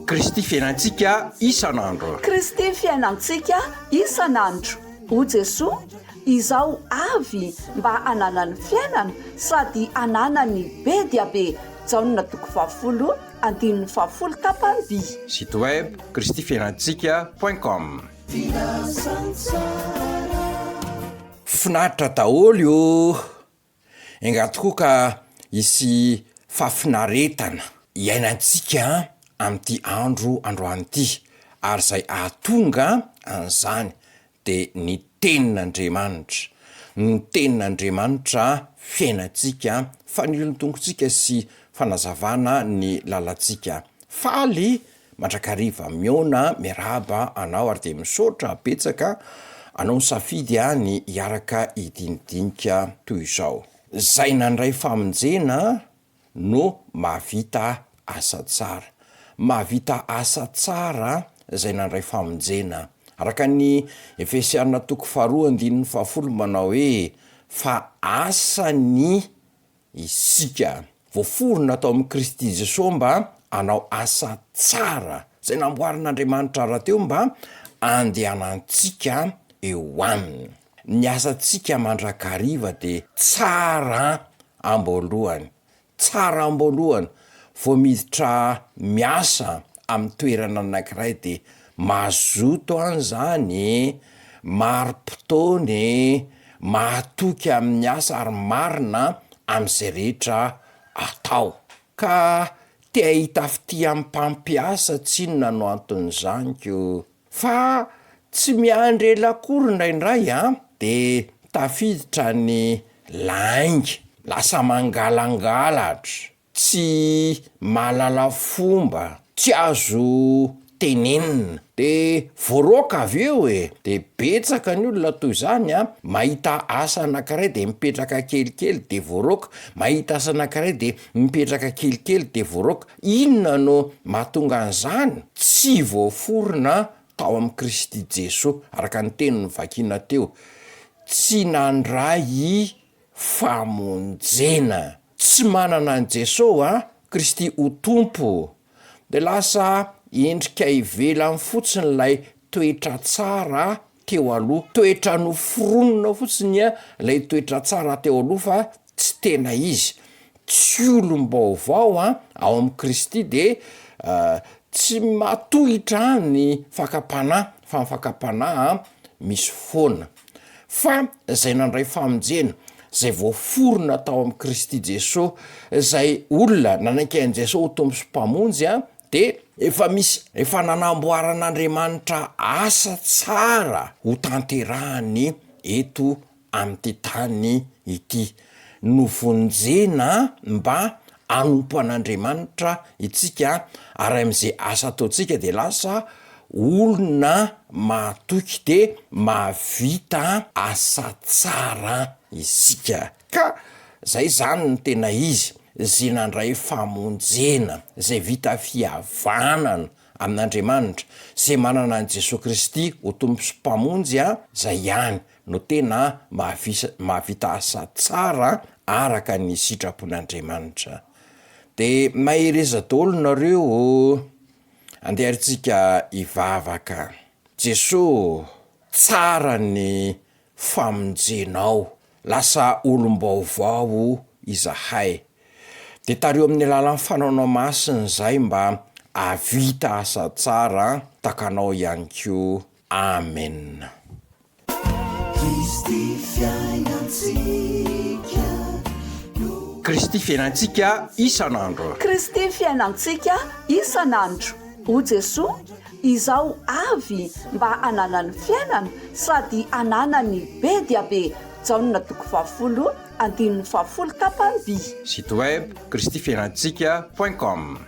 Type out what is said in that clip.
Kristy fiainantsika isan'andro. Kristy fiainantsika isan'andro. O Jesoa, izao avy mba ananany fiainana sady ananany be dia be. Jaonina 20 tapany by. Site web kristyfiainantsika.com. Finaritra daholo io. Engatokoa ka isy fafinaretana iainantsika amin'ity androany ity, ary zay ahatonga an'izany de ny tenin'Andriamanitra. Ny tenin'Andriamanitra fiainantsika, fanilon-tongotsika sy fanazavana ny lalantsika. Faly mandrakariva miona miarahaba anao ary de misaotra betsaka anao misafidy ny hiaraka idinidinika toy izao. Zay nandray famonjena no mahavita asa tsara. Mahavita asa tsara zay nandray famonjena. Araka ny Efesiana 2:10 manao hoe fa asany isika voaforona atao amin'ny Kristy Jesosy mba anao asa tsara zay namboarin'Andriamanitra rahateo mba andehanantsika eo aminy. Ny asantsika mandrakariva de tsara amboalohany. Tsara amboalohany vao miditra miasa amin'ny toerana anankiray de mazoto an'izany, marim-potoany, mahatoky amin'ny asa ary marina amin'izay rehetra atao. Ka te ahita fity amin'ny mpampiasa tsinona no anton'izany ko. Fa tsy miandry ela akory indraindray de tafiditra ny lainga, lasa mangalangalatra, tsy mahalala fomba, tsy azo tenenina, de voaroka avy eo de betsaka ny olona toy izany mahita asa anankiray de mipetraka kelikely de voaroka, mahita asa anankiray de mipetraka kelikely de voaroka. Inona no mahatonga an'izany? Tsy voaforona tao amin'ny Kristy Jesosy, araka ny teniny vakiana teo. Tsy nandray famonjena, tsy manana an Jesosy Kristy ho tompo, de lasa endrika ivelany fotsiny lay toetra tsara teo aloha. Toetra noforonina fotsiny lay toetra tsara teo aloha fa tsy tena izy. Tsy olom-baovao ao amin'ny Kristy de tsy matohitra ny fakapanahy, fa ny fakapanahy misy foana. Fa zay nandray famonjena, zay voaforona tao amin'ny Kristy Jesosy, zay olona nanaiky an Jesosy ho tompo sy mpamonjy de efa nanamboaran'Andriamanitra asa tsara ho tanterahany eto amin'ity tany ity. Novonjena mba anompo an'Andriamanitra itsika, ary am'izay asa ataontsika de lasa olona mahatoky de mahavita asa tsara isika. Ka zay zany ny tena izy, zay nandray famonjena, zay vita fihavanana amin'Andriamanitra, zay manana an Jesosy Kristy ho tompo sy mpamonjy zay ihany no tena mahavita asa tsara araka ny sitrapon'Andriamanitra. De mahireza daholo nareo, andeharintsika hivavaka. Jesosy, tsara ny famonjenao, lasa olom-baovao izahay. De tareo amin'ny alalan'ny fanaonao masina zay mba avita asa tsara takanao ihany ko. Amen. Kristy fiainantsika isan'andro. Kristy fiainantsika isan'andro. O Jesoa, izao avy mba ananany fiainana sady ananany be dia be. Jaonina 20 tapany by. Site web kristyfiainantsika.com.